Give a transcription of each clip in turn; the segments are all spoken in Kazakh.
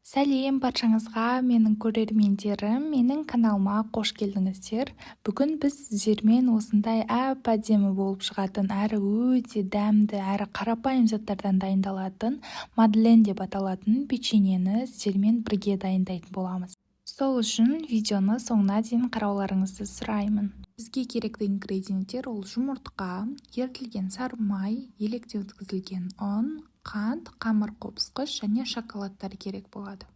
Сәлем баршаңызға, менің көрермендерім, менің каналыма қош келдіңіздер. Бүгін біз сіздермен осындай әп-әдемі болып шығатын, әрі өте дәмді, әрі қарапайым заттардан дайындалатын мадлен деп аталатын печеньені сіздермен бірге дайындайтын боламыз. Сол үшін видеоны соңына дейін қарауларыңызды сұраймын. Бізге керекті ингредиенттер ол жұмыртқа, ерітілген сары май, електен өткізілген ұн, қант, қамыр қопсқыш және шоколадтар керек болады.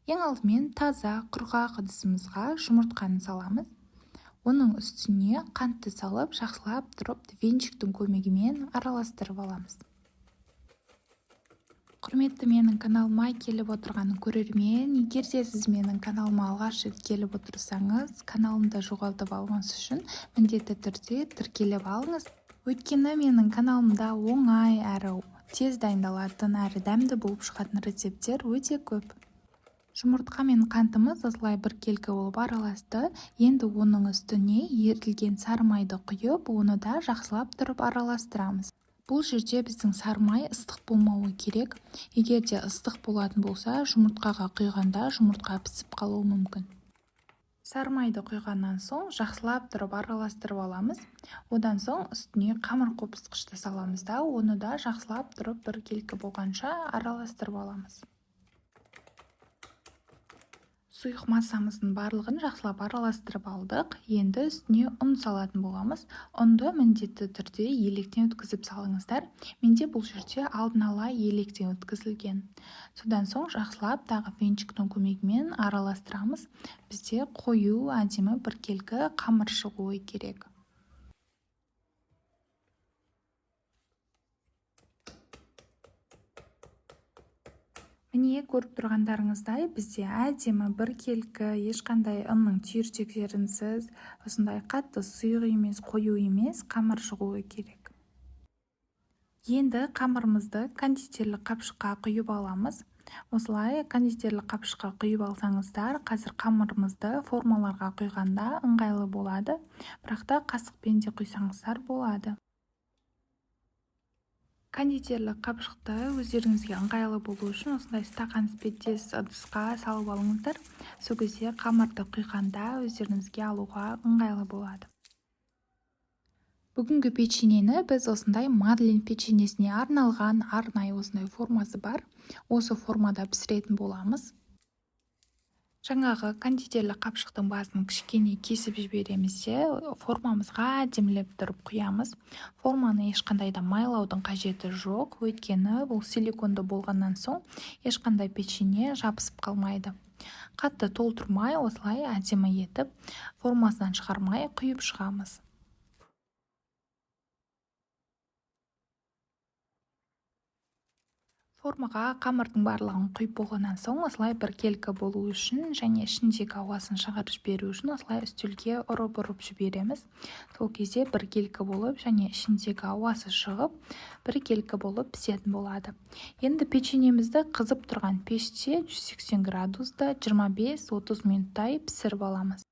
Ең алдымен таза құрғақ ыдысымызға жұмыртқаны саламыз. Оның үстіне қантты салып, жақсылап тұрып венчиктің көмегімен араластырып аламыз. Құрметті менің каналыма келіп отырған көрермен, егер де сіз менің каналыма алғаш рет келіп отырсаңыз, каналымды жоғалтып алмас үшін міндетті түрде тіркеліп алыңыз. Өйткені менің каналымда оңай әрі тез дайындалатын, әрі дәмді болып шығатын рецепттер өте көп. Жұмыртқа мен қантымыз осылай біркелкі болып араласты. Енді оның үстіне ерітілген сары майды құйып, оны да жақсылап тұрып араластырамыз. Бұл жерде біздің сары май ыстық болмауы керек. Егер де ыстық болатын болса, жұмыртқаға құйғанда жұмыртқа пісіп қалуы мүмкін. Сары майды құйғаннан соң жақсылап тұрып араластырып аламыз. Одан соң үстіне қамыр қопсқышты саламыз да, оны да жақсылап тұрып біркелкі болғанша араластырып аламыз. Сұйық массамыздың барлығын жақсылап араластырып алдық. Енді үстіне ұн салатын боламыз. Ұнды міндетті түрде електен өткізіп салыңыздар. Менде бұл жерде алдын ала електен өткізілген. Содан соң жақсылап тағы венчиктің көмегімен араластырамыз. Бізде қою, әдемі біркелкі қамыр шығуы керек. Міне көріп тұрғандарыңыздай, бізде әдемі біркелкі, ешқандай ұнның түйіршектерінсіз, осындай қатты сұйық емес, қою емес қамыр шығуы керек. Енді қамырымызды кондитерлік қапшыққа құйып аламыз. Осылай кондитерлік қапшыққа құйып алсаңыздар, қазір қамырымызды формаларға құйғанда ыңғайлы болады, бірақ та қасықпен де құйсаңыздар болады. Кондитерлік қапшықты өздеріңізге ыңғайлы болу үшін осындай стақан іспеттес ыдысқа салып алыңыздар. Сол кезде қамырды құйғанда өздеріңізге алуға ыңғайлы болады. Бүгінгі печеньені біз осындай мадлен печеньесіне арналған арнайы осындай формасы бар. Осы формада пісіретін боламыз. Жаңағы кондитерлік қапшықтың басын кішкене кесіп жібереміз де, формамызға әдемілеп тұрып құямыз. Форманы ешқандай да майлаудың қажеті жоқ, өйткені бұл силиконды болғаннан соң ешқандай печенье жабысып қалмайды. Қатты толтырмай, осылай әдемі етіп, формасынан шығармай құйып шығамыз. Формаға қамырдың барлығын құйып болғаннан соң осылай біркелкі болу үшін және ішіндегі ауасын шығарып жіберу үшін осылай үстелге ұрып жібереміз. Сол кезде біркелкі болып және ішіндегі ауасы шығып біркелкі болып пісетін болады. Енді печеньемізді қызып тұрған пеште 180 градуста 25-30 минуттай пісіріп аламыз.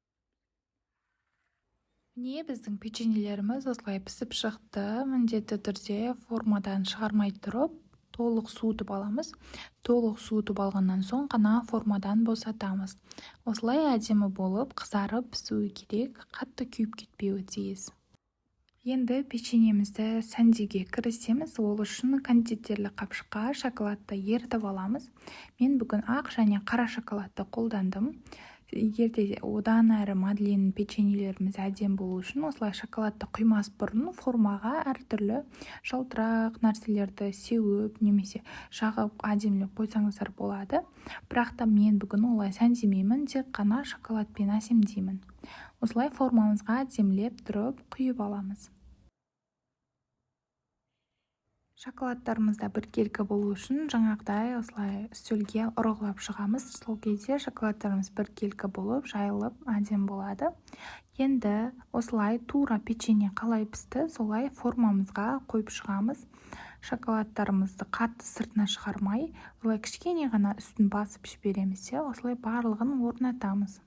Міне біздің печеньелеріміз осылай пісіп шықты. Міндетті түрде формадан шығармай тұрып толық суытып аламыз. Толық суытып алғаннан соң ғана формадан босатамыз. Осылай әдемі болып қызарып пісуі керек, қатты күйіп кетпеуі тиіс. Енді печеньемізді сәндеуге кірісеміз. Ол үшін кондитерлік қапшыққа шоколадты ерітіп аламыз. Мен бүгін ақ және қара шоколадты қолдандым. Егер де одан әрі мадлен печеньелеріміз әдем болу үшін осылай шоколадты құймас бұрын формаға әртүрлі жалтырақ нәрселерді сеуіп немесе жағып әдемілеп қойсаңыздар болады. Бірақ та мен бүгін олай сәндемеймін, тек қана шоколадпен әсемдеймін. Осылай формамызға әдемілеп тұрып құйып аламыз. Шоколадтарымызда біркелкі болу үшін жаңағыдай осылай үстелге ұрғылап шығамыз. Сол кезде шоколадтарымыз біркелкі болып, жайылып, әдем болады. Енді осылай тура печенье қалай пісті, солай формамызға қойып шығамыз. Шоколадтарымызды қатты сыртына шығармай, олай кішкене ғана үстін басып жібереміз де, осылай барлығын орнатамыз.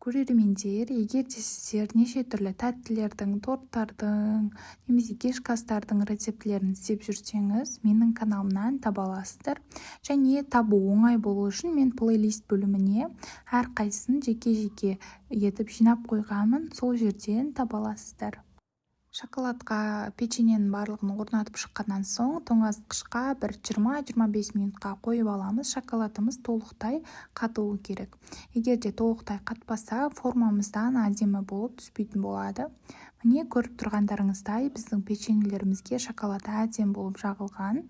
Көрермендер, егер де сіздер неше түрлі тәттілердің, торттардың, немесе кешкі астардың рецептілерін іздеп жүрсеңіз, менің каналымнан таба аласыздар. Және табу оңай болу үшін мен плейлист бөліміне әрқайсысын жеке-жеке етіп жинап қойғанмын, сол жерден таба аласыздар. Шоколадқа печеньенің барлығын орнатып шыққаннан соң тоңазытқышқа бір 20-25 минутқа қойып аламыз. Шоколадымыз толықтай қатуы керек. Егер де толықтай қатпаса, формамыздан әдемі болып түспейтін болады. Міне, көріп тұрғандарыңыздай біздің печеньелерімізге шоколад әдемі болып жағылған.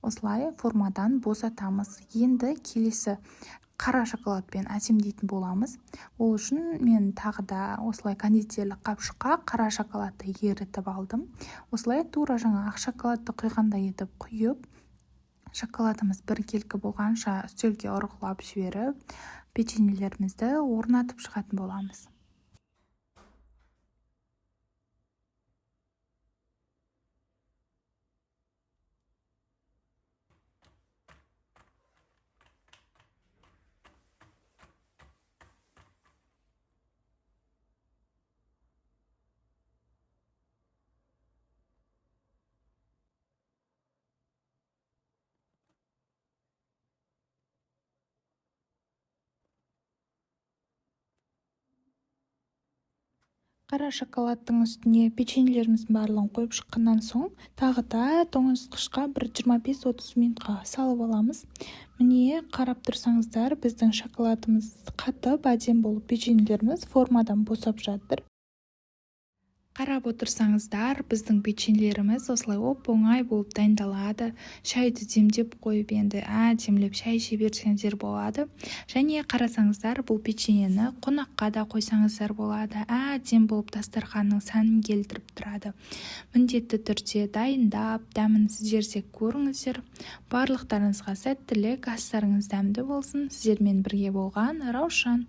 Осылай формадан босатамыз. Енді келесі қара шоколадпен әсемдейтін боламыз. Ол үшін мен тағы да осылай кондитерлік қапшыққа қара шоколадты ерітіп алдым. Осылай тура жаңа ақ шоколадты құйғандай етіп құйып, шоколадымыз біркелкі болғанша үстелге ұрғылап жіберіп, печеньелерімізді орнатып шығатын боламыз. Қара шоколадтың үстіне печеньелеріміздің барлығын қойып шыққаннан соң, тағы да тоңазытқышқа бір 25-30 минутқа салып аламыз. Міне, қарап тұрсаңыздар, біздің шоколадымыз қатып, әдемі болып печеньелеріміз формадан босап жатыр. Қарап отырсаңыздар, біздің печеньелеріміз осылай оп-оңай болып дайындалады. Шайды демдеп қойып енді әдемілеп шай іше берсеңіздер болады. Және қарасаңыздар, бұл печеньені қонаққа да қойсаңыздар болады. Әдемі болып дастарханның сәнін келтіріп тұрады. Міндетті түрде дайындап, дәмін сіздер де көріңіздер. Барлықтарыңызға сәттілік, астарыңыз дәмді болсын. Сіздермен бірге болған Раушан.